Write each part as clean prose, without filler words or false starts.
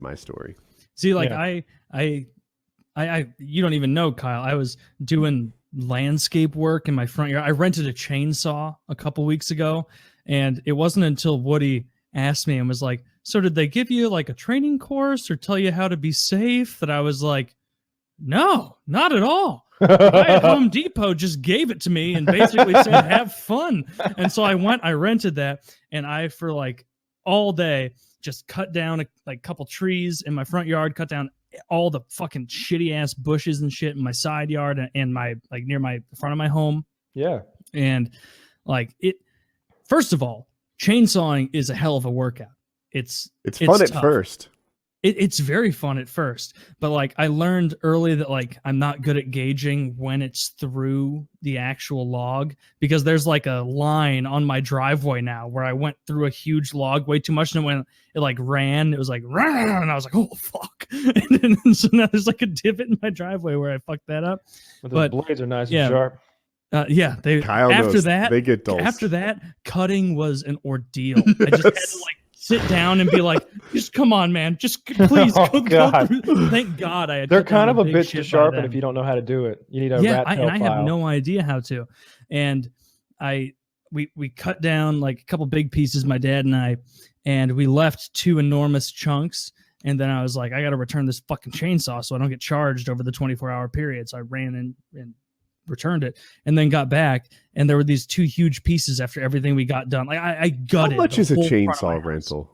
my story. See, like I you don't even know, Kyle. I was doing landscape work in my front yard. I rented a chainsaw a couple weeks ago, and it wasn't until Woody asked me and was like, "So did they give you like a training course or tell you how to be safe?" that I was like, "No, not at all. The guy at Home Depot just gave it to me and basically said, have fun." And so I rented that, and I, for like all day, just cut down a couple trees in my front yard, cut down all the fucking shitty ass bushes and shit in my side yard and my, like, near my front of my home. Yeah. And like first of all, chainsawing is a hell of a workout. It's fun at tough. first. It's very fun at first, but like I learned early that like I'm not good at gauging when it's through the actual log, because there's like a line on my driveway now where I went through a huge log way too much, and when it like ran, it was like, and I was like, oh fuck, and then, so now there's like a divot in my driveway where I fucked that up. But the blades are nice and sharp. Kyle after knows. that They get dull. After that, cutting was an ordeal. I just had to like sit down and be like, just come on, man, just please go through. Thank God I had. They're kind of a bitch to sharpen if you don't know how to do it. You need a rat tail I have no idea how to. And we cut down like a couple big pieces, my dad and I, and we left 2 enormous chunks. And then I was like, I got to return this fucking chainsaw so I don't get charged over the 24-hour period. So I ran and returned it, and then got back, and there were these 2 huge pieces after everything we got done. Like I gutted. How much is a chainsaw rental?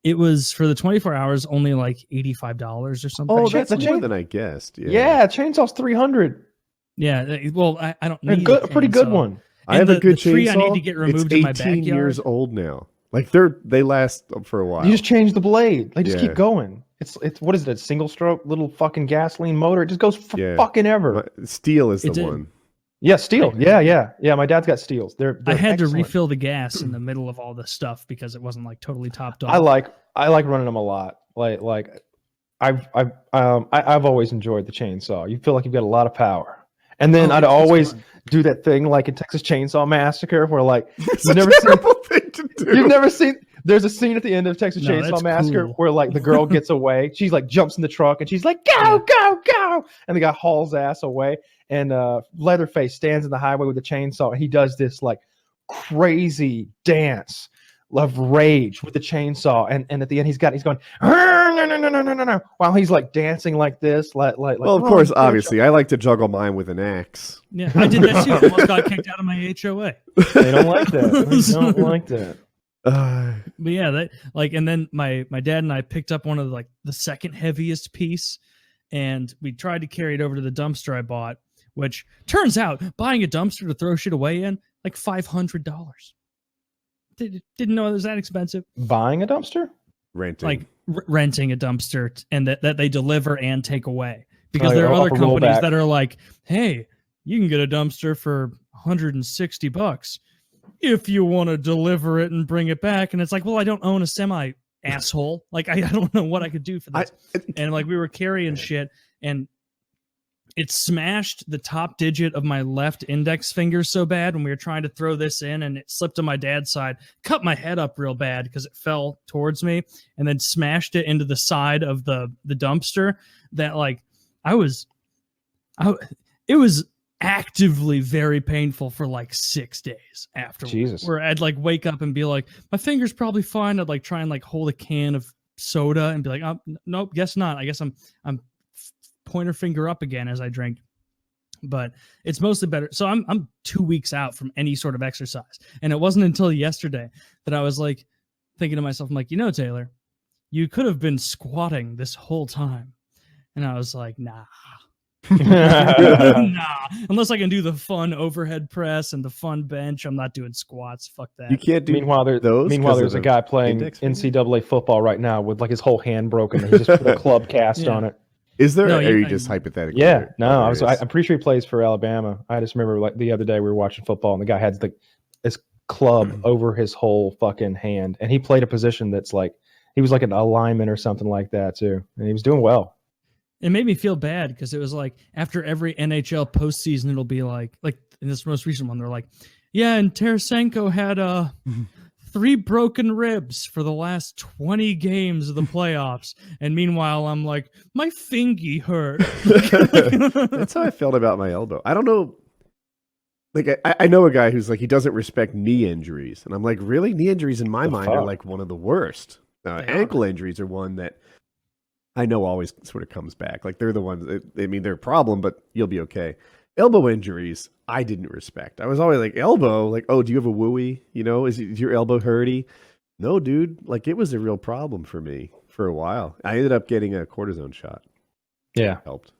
It was, for the 24 hours, only like $85 or something. Oh, that's more than I guessed. Yeah, chainsaw's $300. Yeah, well, I don't need a pretty good one. I have a good chainsaw. Tree I need to get removed in my backyard. It's 18 years old now. Like they last for a while. You just change the blade. They just keep going. It's what is it? A single stroke little fucking gasoline motor. It just goes for fucking ever. Steel is the one. Yeah, steel. Yeah. My dad's got steels. They're I had excellent. to refill the gas in the middle of all this stuff because it wasn't like totally topped off. I like running them a lot. Like I've always enjoyed the chainsaw. You feel like you've got a lot of power. And then I'd always do that thing like in Texas Chainsaw Massacre where like you've never seen. There's a scene at the end of Texas Chainsaw Massacre where like the girl gets away. She's like jumps in the truck and she's like, go, go, go. And the guy hauls ass away. And Leatherface stands in the highway with a chainsaw. And he does this like crazy dance of rage with the chainsaw. And at the end, he's going, no, while he's like dancing like this. Like, well, of course, obviously, I like to juggle mine with an axe. Yeah, I did that too. I almost got kicked out of my HOA. They don't like that. They don't like that. But yeah, that like, and then my dad and I picked up one of the second heaviest piece, and we tried to carry it over to the dumpster I bought, which turns out buying a dumpster to throw shit away in, like $500. Didn't know it was that expensive. Buying a dumpster? Renting. Like renting a dumpster, and that they deliver and take away, because there are other companies that are like, hey, you can get a dumpster for $160 if you want to deliver it and bring it back. And it's like, well, I don't own a semi, asshole. Like I don't know what I could do for this. And like we were carrying shit, and it smashed the top digit of my left index finger so bad when we were trying to throw this in, and it slipped on my dad's side, cut my head up real bad because it fell towards me, and then smashed it into the side of the dumpster. That like it was actively very painful for like 6 days afterwards. Jesus. Where I'd like wake up and be like, my finger's probably fine. I'd like try and like hold a can of soda and be like, oh, nope, guess not. I guess I'm pointer finger up again as I drink. But it's mostly better. So I'm 2 weeks out from any sort of exercise. And it wasn't until yesterday that I was like thinking to myself, I'm like, Taylor, you could have been squatting this whole time. And I was like, nah. Unless I can do the fun overhead press and the fun bench, I'm not doing squats. Fuck that. You can't do Meanwhile, there's a guy playing NCAA football right now with like his whole hand broken. And he just put a club cast on it. Is there? No, or are you just hypothetical? Yeah, no. I'm pretty sure he plays for Alabama. I just remember like the other day we were watching football and the guy had this club over his whole fucking hand, and he played a position that's like he was like an lineman or something like that too, and he was doing well. It made me feel bad because it was like after every NHL postseason, it'll be like in this most recent one, they're like, yeah, and Tarasenko had 3 broken ribs for the last 20 games of the playoffs, and meanwhile I'm like, my fingy hurt. That's how I felt about my elbow. I don't know. Like I know a guy who's like he doesn't respect knee injuries, and I'm like, really? Knee injuries in my mind are like one of the worst. Ankle injuries are one that I know always sort of comes back. Like they're the ones. I mean, they're a problem, but you'll be okay. Elbow injuries, I didn't respect. I was always like, elbow, like, oh, do you have a wooey? You know, is your elbow hurty? No, dude. Like it was a real problem for me for a while. I ended up getting a cortisone shot. Yeah. Helped.